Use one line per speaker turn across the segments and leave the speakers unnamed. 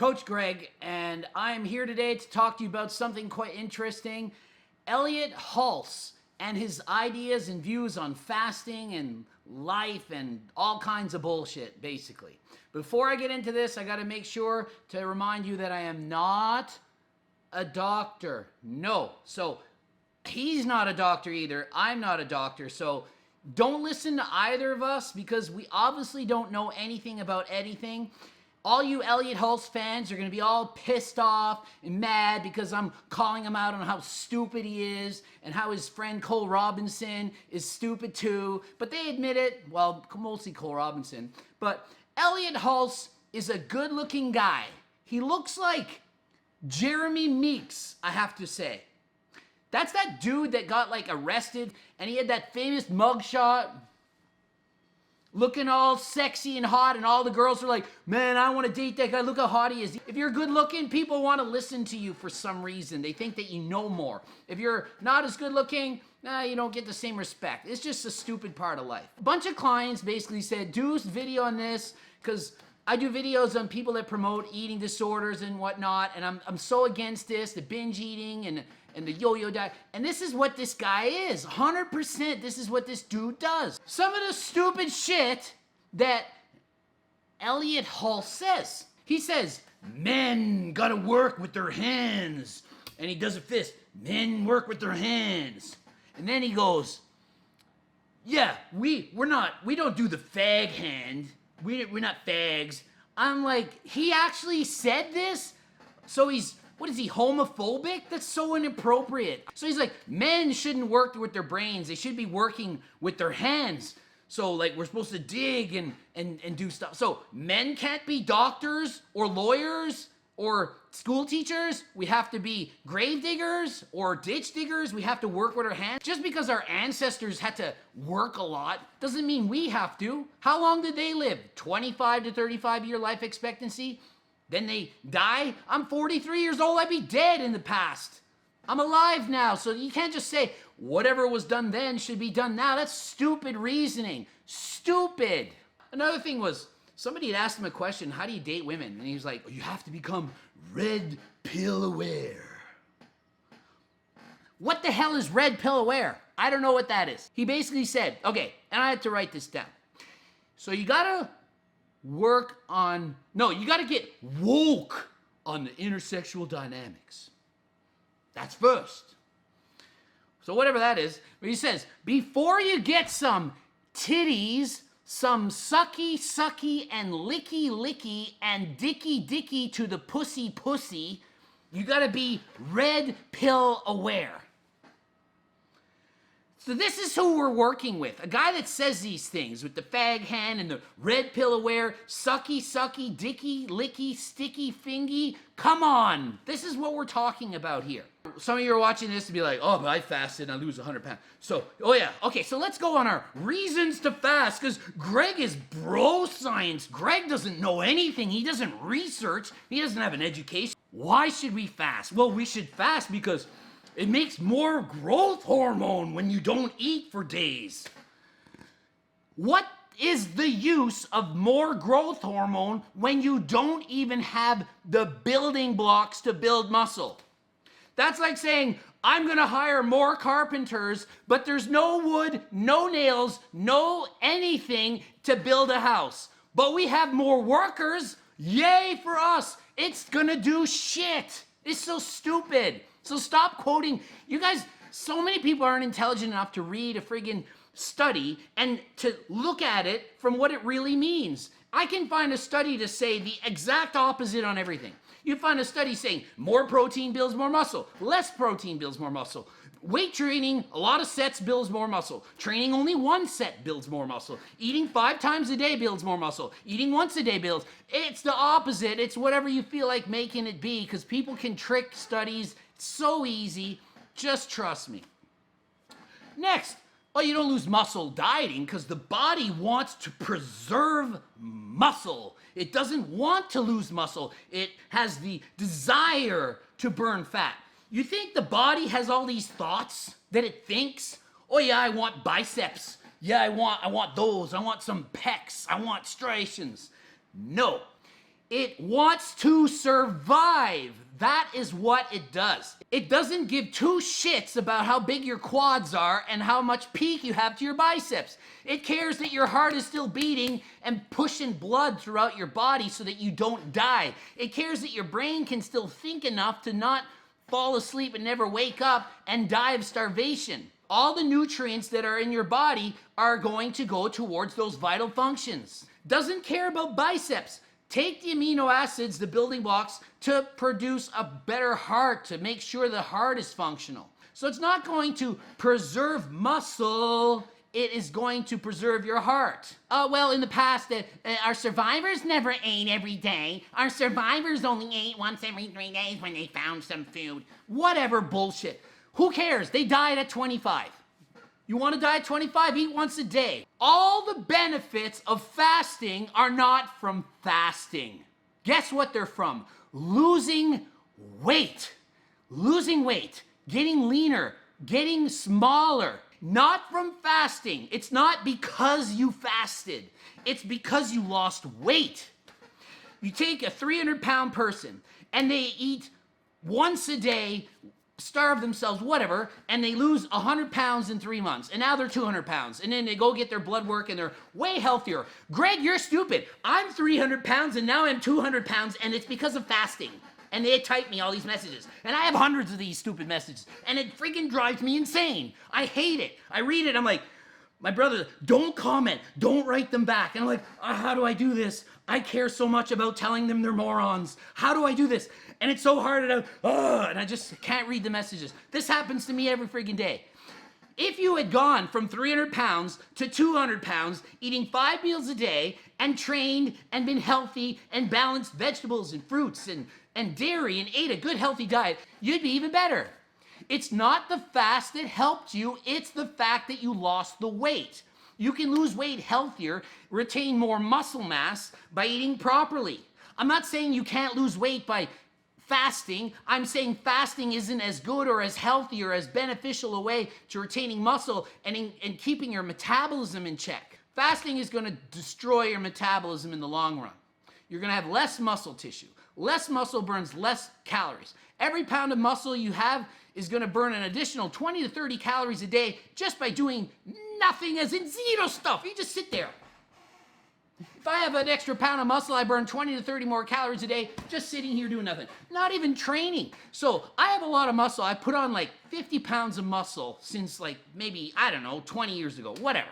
Coach Greg, and I'm here today to talk to you about something quite interesting. Elliott Hulse and his ideas and views on fasting and life and all kinds of bullshit, basically. Before I get into this, I got to make sure to remind you that I am not a doctor. No. So he's not a doctor either. I'm not a doctor. So don't listen to either of us because we obviously don't know anything about anything. All you Elliott Hulse fans are going to be all pissed off and mad because I'm calling him out on how stupid he is and how his friend Cole Robinson is stupid too. But they admit it. Well, mostly Cole Robinson. But Elliott Hulse is a good-looking guy. He looks like Jeremy Meeks, I have to say. That's that dude that got arrested and he had that famous mugshot looking all sexy and hot, and all the girls are like, man, I want to date that guy. Look how hot he is. If you're good looking, people want to listen to you for some reason. They think that you know more. If you're not as good looking, you don't get the same respect. It's just a stupid part of life. A bunch of clients basically said, do a video on this, because I do videos on people that promote eating disorders and whatnot, and I'm so against this, the binge eating and the yo-yo diet. And this is what this guy is. 100% this is what this dude does. Some of the stupid shit that Elliott Hulse says. He says, men gotta work with their hands. And he does a fist. Men work with their hands. And then he goes, yeah, we don't do the fag hand. We're not fags. I'm like, he actually said this? So he's, what is he, homophobic? That's so inappropriate. So he's like, men shouldn't work with their brains. They should be working with their hands. So we're supposed to dig and do stuff. So men can't be doctors or lawyers or school teachers. We have to be grave diggers or ditch diggers. We have to work with our hands. Just because our ancestors had to work a lot doesn't mean we have to. How long did they live? 25 to 35 year life expectancy? Then they die? I'm 43 years old. I'd be dead in the past. I'm alive now. So you can't just say whatever was done then should be done now. That's stupid reasoning. Stupid. Another thing was, somebody had asked him a question, how do you date women? And he was like, you have to become red pill aware. What the hell is red pill aware? I don't know what that is. He basically said, okay, and I had to write this down. So you gotta you gotta get woke on the intersexual dynamics. That's first. So whatever that is, but he says, before you get some titties, some sucky and licky and dicky to the pussy, you gotta be red pill aware. So this is who we're working with. A guy that says these things with the fag hand and the red pill aware, sucky, dicky, licky, sticky, fingy. Come on. This is what we're talking about here. Some of you are watching this and be like, oh, but I fasted and I lose 100 pounds. So, oh yeah. Okay, so let's go on our reasons to fast, because Greg is bro science. Greg doesn't know anything. He doesn't research. He doesn't have an education. Why should we fast? Well, we should fast because it makes more growth hormone when you don't eat for days. What is the use of more growth hormone when you don't even have the building blocks to build muscle? That's like saying, I'm gonna hire more carpenters, but there's no wood, no nails, no anything to build a house. But we have more workers. Yay for us. It's gonna do shit. It's so stupid. So stop quoting. You guys, so many people aren't intelligent enough to read a friggin' study and to look at it from what it really means. I can find a study to say the exact opposite on everything. You find a study saying more protein builds more muscle, less protein builds more muscle. Weight training, a lot of sets builds more muscle. Training only one set builds more muscle. Eating 5 times a day builds more muscle. Eating once a day builds. It's the opposite. It's whatever you feel like making it be, because people can trick studies. It's so easy. Just trust me. Next, you don't lose muscle dieting because the body wants to preserve muscle. It doesn't want to lose muscle. It has the desire to burn fat. You think the body has all these thoughts that it thinks? Oh yeah, I want biceps. Yeah, I want those. I want some pecs. I want striations. No. It wants to survive. That is what it does. It doesn't give two shits about how big your quads are and how much peak you have to your biceps. It cares that your heart is still beating and pushing blood throughout your body so that you don't die. It cares that your brain can still think enough to not fall asleep and never wake up and die of starvation. All the nutrients that are in your body are going to go towards those vital functions. Doesn't care about biceps. Take the amino acids, the building blocks, to produce a better heart, to make sure the heart is functional. So it's not going to preserve muscle, it is going to preserve your heart. Well, in the past, our survivors never ate every day. Our survivors only ate once every 3 days when they found some food. Whatever bullshit. Who cares? They died at 25. You want to die at 25? Eat once a day. All the benefits of fasting are not from fasting. Guess what they're from? Losing weight. Losing weight. Getting leaner. Getting smaller. Not from fasting. It's not because you fasted. It's because you lost weight. You take a 300-pound person and they eat once a day, starve themselves, whatever, and they lose 100 pounds in 3 months, and now they're 200 pounds, and then they go get their blood work, and they're way healthier. Greg, you're stupid. I'm 300 pounds, and now I'm 200 pounds, and it's because of fasting. And they type me all these messages, and I have hundreds of these stupid messages, and it freaking drives me insane. I hate it. I read it, I'm like, my brother, don't comment, don't write them back. And I'm like, how do I do this? I care so much about telling them they're morons. How do I do this? And it's so hard, and I just can't read the messages. This happens to me every freaking day. If you had gone from 300 pounds to 200 pounds, eating 5 meals a day, and trained, and been healthy, and balanced vegetables and fruits, and dairy, and ate a good healthy diet, you'd be even better. It's not the fast that helped you, it's the fact that you lost the weight. You can lose weight healthier, retain more muscle mass by eating properly. I'm not saying you can't lose weight by fasting. I'm saying fasting isn't as good or as healthy or as beneficial a way to retaining muscle and keeping your metabolism in check. Fasting is going to destroy your metabolism in the long run. You're going to have less muscle tissue. Less muscle burns less calories. Every pound of muscle you have is going to burn an additional 20 to 30 calories a day just by doing nothing, as in zero stuff. You just sit there. If I have an extra pound of muscle, I burn 20 to 30 more calories a day just sitting here doing nothing. Not even training. So I have a lot of muscle. I put on like 50 pounds of muscle since like maybe, I don't know, 20 years ago, whatever.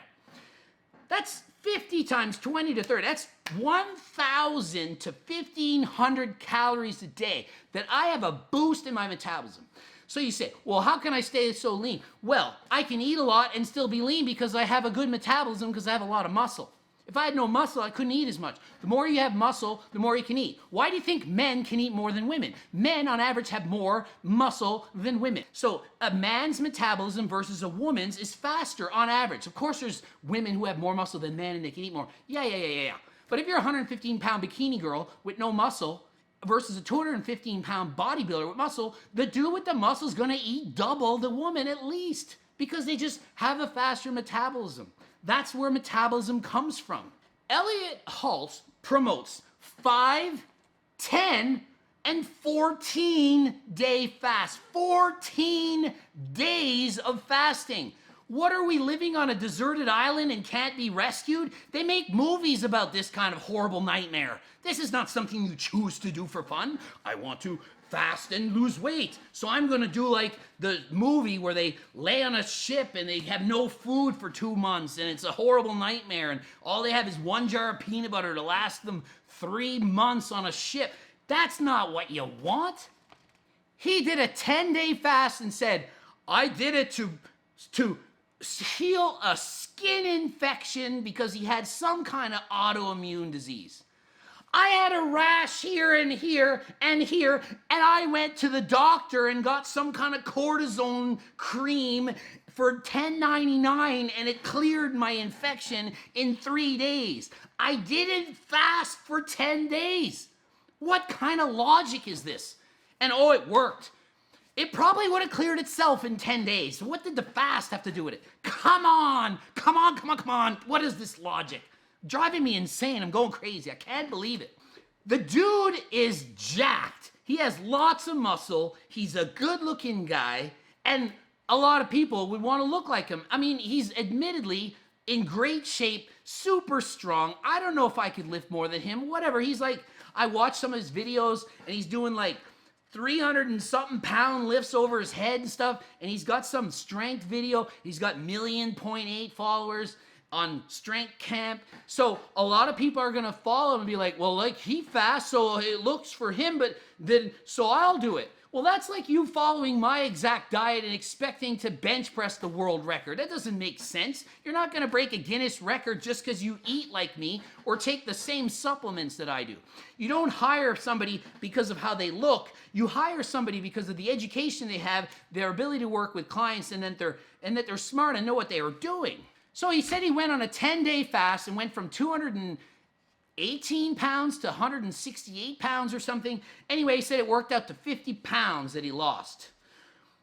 That's 50 times 20 to 30. That's 1,000 to 1,500 calories a day that I have a boost in my metabolism. So you say, well, how can I stay so lean? Well, I can eat a lot and still be lean because I have a good metabolism because I have a lot of muscle. If I had no muscle, I couldn't eat as much. The more you have muscle, the more you can eat. Why do you think men can eat more than women? Men, on average, have more muscle than women. So a man's metabolism versus a woman's is faster on average. Of course, there's women who have more muscle than men and they can eat more. Yeah. But if you're a 115-pound bikini girl with no muscle versus a 215-pound bodybuilder with muscle, the dude with the muscle is going to eat double the woman at least because they just have a faster metabolism. That's where metabolism comes from. Elliott Hulse promotes 5, 10, and 14-day fast. 14 days of fasting. What are we, living on a deserted island and can't be rescued? They make movies about this kind of horrible nightmare. This is not something you choose to do for fun. I want to fast and lose weight. So I'm gonna do like the movie where they lay on a ship and they have no food for 2 months and it's a horrible nightmare and all they have is 1 jar of peanut butter to last them 3 months on a ship. That's not what you want. He did a 10-day fast and said, I did it to heal a skin infection because he had some kind of autoimmune disease. I had a rash here and here and here, and I went to the doctor and got some kind of cortisone cream for $10.99, and it cleared my infection in 3 days. I didn't fast for 10 days. What kind of logic is this? And oh, it worked. It probably would have cleared itself in 10 days. So what did the fast have to do with it? Come on. What is this logic? Driving me insane. I'm going crazy. I can't believe it. The dude is jacked. He has lots of muscle. He's a good-looking guy, and a lot of people would want to look like him. I mean, he's admittedly in great shape, super strong. I don't know if I could lift more than him. Whatever. He's like, I watched some of his videos, and he's doing like 300 and something pound lifts over his head and stuff, and he's got some strength video. He's got 1.8 million followers on Strength Camp. So a lot of people are gonna follow him and be like, well, like, he fast, so it looks for him, but then, so I'll do it. Well, that's like you following my exact diet and expecting to bench press the world record. That doesn't make sense. You're not gonna break a Guinness record just because you eat like me or take the same supplements that I do. You don't hire somebody because of how they look. You hire somebody because of the education they have, their ability to work with clients, and that they're smart and know what they are doing. So he said he went on a 10-day fast and went from 218 pounds to 168 pounds or something. Anyway, he said it worked out to 50 pounds that he lost.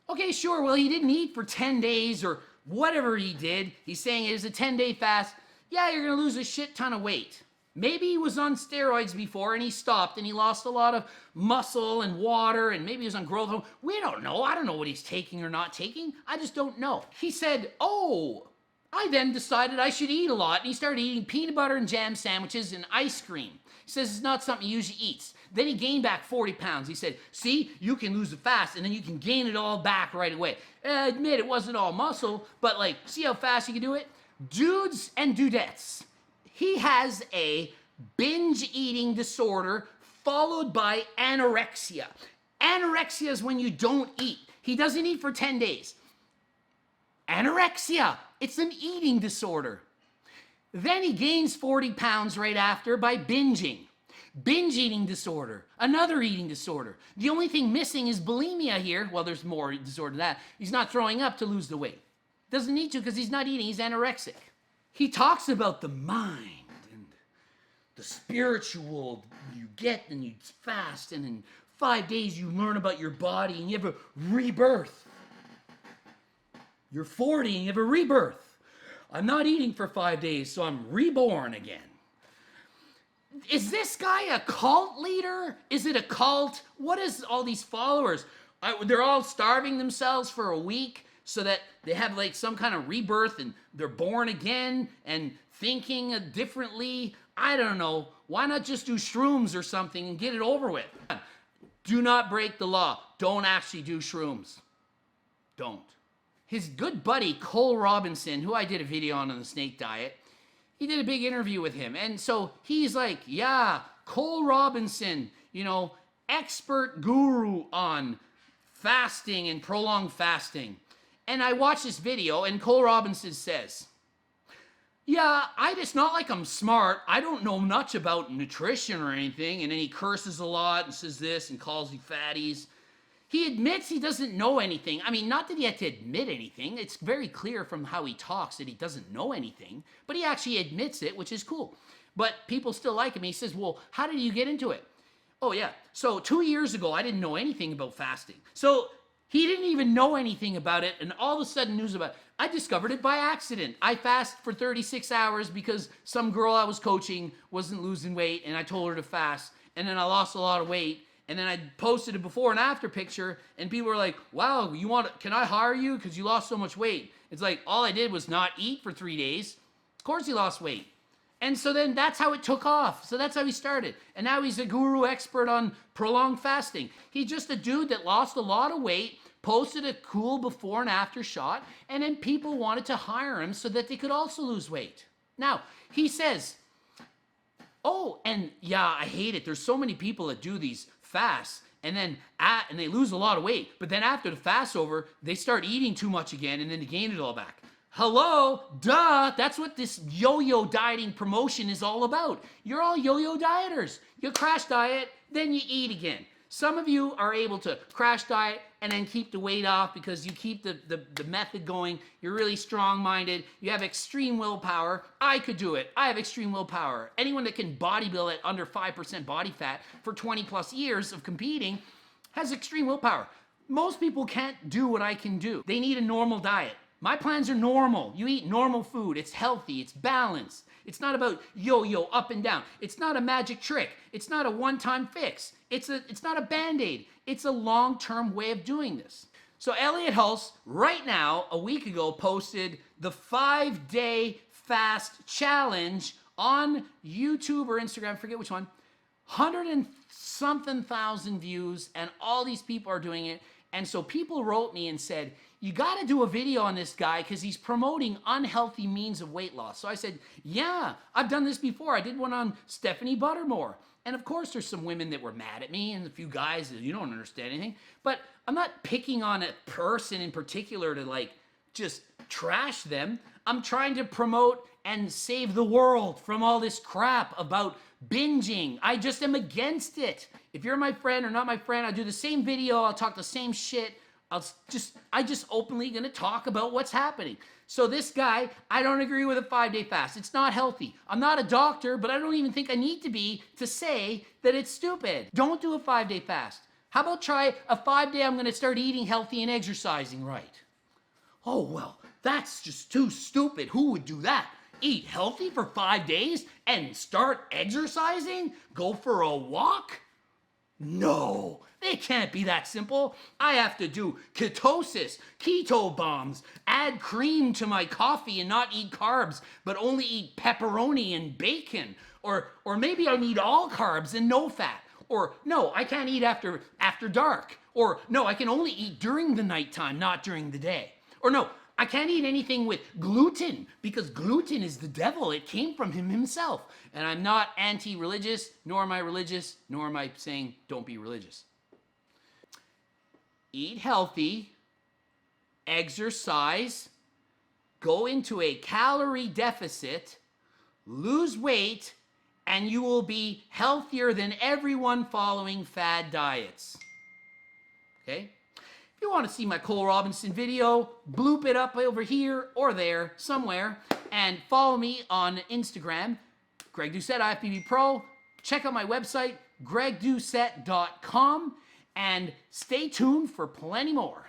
Okay, sure, well, he didn't eat for 10 days or whatever he did. He's saying it was a 10-day fast. Yeah, you're gonna lose a shit ton of weight. Maybe he was on steroids before and he stopped and he lost a lot of muscle and water, and maybe he was on growth hormone. We don't know. I don't know what he's taking or not taking. I just don't know. He said, oh, I then decided I should eat a lot, and he started eating peanut butter and jam sandwiches and ice cream. He says it's not something he usually eats. Then he gained back 40 pounds. He said, see, you can lose it fast, and then you can gain it all back right away. I admit it wasn't all muscle, but like, see how fast you can do it? Dudes and dudettes. He has a binge eating disorder followed by anorexia. Anorexia is when you don't eat. He doesn't eat for 10 days. Anorexia, it's an eating disorder. Then he gains 40 pounds right after by binging. Binge eating disorder, another eating disorder. The only thing missing is bulimia here. Well, there's more disorder than that. He's not throwing up to lose the weight. Doesn't need to because he's not eating, he's anorexic. He talks about the mind and the spiritual you get and you fast, and in 5 days you learn about your body and you have a rebirth. You're 40 and you have a rebirth. I'm not eating for 5 days, so I'm reborn again. Is this guy a cult leader? Is it a cult? What is all these followers? They're all starving themselves for a week so that they have like some kind of rebirth and they're born again and thinking differently. I don't know. Why not just do shrooms or something and get it over with? Do not break the law. Don't actually do shrooms. Don't. His good buddy, Cole Robinson, who I did a video on the snake diet, he did a big interview with him. And so he's like, yeah, Cole Robinson, you know, expert guru on fasting and prolonged fasting. And I watched this video and Cole Robinson says, yeah, it's not like I'm smart. I don't know much about nutrition or anything. And then he curses a lot and says this and calls you fatties. He admits he doesn't know anything. I mean, not that he had to admit anything. It's very clear from how he talks that he doesn't know anything, but he actually admits it, which is cool. But people still like him. He says, well, how did you get into it? Oh, yeah. So 2 years ago, I didn't know anything about fasting. So he didn't even know anything about it, and all of a sudden news about it. I discovered it by accident. I fasted for 36 hours because some girl I was coaching wasn't losing weight, and I told her to fast, and then I lost a lot of weight. And then I posted a before and after picture, and people were like, wow, can I hire you? Because you lost so much weight. It's like, all I did was not eat for 3 days. Of course he lost weight. And so then that's how it took off. So that's how he started. And now he's a guru expert on prolonged fasting. He's just a dude that lost a lot of weight, posted a cool before and after shot, and then people wanted to hire him so that they could also lose weight. Now, he says, oh, and yeah, I hate it. There's so many people that do these fasts and they lose a lot of weight, but then after the fast's over, they start eating too much again and then they gain it all back. Hello, duh, that's what this yo-yo dieting promotion is all about. You're all yo-yo dieters. You crash diet, then you eat again. Some of you are able to crash diet and then keep the weight off because you keep the method going. You're really strong-minded. You have extreme willpower. I could do it. I have extreme willpower. Anyone that can bodybuild at under 5% body fat for 20 plus years of competing has extreme willpower. Most people can't do what I can do. They need a normal diet. My plans are normal. You eat normal food. It's healthy. It's balanced. It's not about yo-yo up and down. It's not a magic trick. It's not a one-time fix. It's not a Band-Aid. It's a long-term way of doing this. So Elliott Hulse, right now, a week ago, posted the 5-day fast challenge on YouTube or Instagram, forget which one. 100 and something thousand views, and all these people are doing it. And so people wrote me and said, you got to do a video on this guy because he's promoting unhealthy means of weight loss. So I said, yeah, I've done this before. I did one on Stephanie Buttermore. And of course, there's some women that were mad at me and a few guys that you don't understand anything. But I'm not picking on a person in particular to like just trash them. I'm trying to promote and save the world from all this crap about binging. I just am against it. If you're my friend or not my friend, I'll do the same video. I'll talk the same shit. I just openly gonna talk about what's happening. So this guy, I don't agree with a 5-day fast. It's not healthy. I'm not a doctor, but I don't even think I need to be to say that it's stupid. Don't do a 5-day fast. How about try a 5-day, I'm gonna start eating healthy and exercising right? Oh, well, that's just too stupid. Who would do that? Eat healthy for 5 days and start exercising? Go for a walk? No, it can't be that simple. I have to do ketosis, keto bombs, add cream to my coffee and not eat carbs, but only eat pepperoni and bacon. Or maybe I need all carbs and no fat. Or no, I can't eat after dark. Or no, I can only eat during the nighttime, not during the day. Or no, I can't eat anything with gluten because gluten is the devil. It came from him himself. And I'm not anti-religious, nor am I religious, nor am I saying don't be religious. Eat healthy, exercise, go into a calorie deficit, lose weight, and you will be healthier than everyone following fad diets. Okay? If you want to see my Cole Robinson video, bloop it up over here or there, somewhere, and follow me on Instagram, Greg Doucette, IFBB Pro. Check out my website, gregdoucette.com, and stay tuned for plenty more.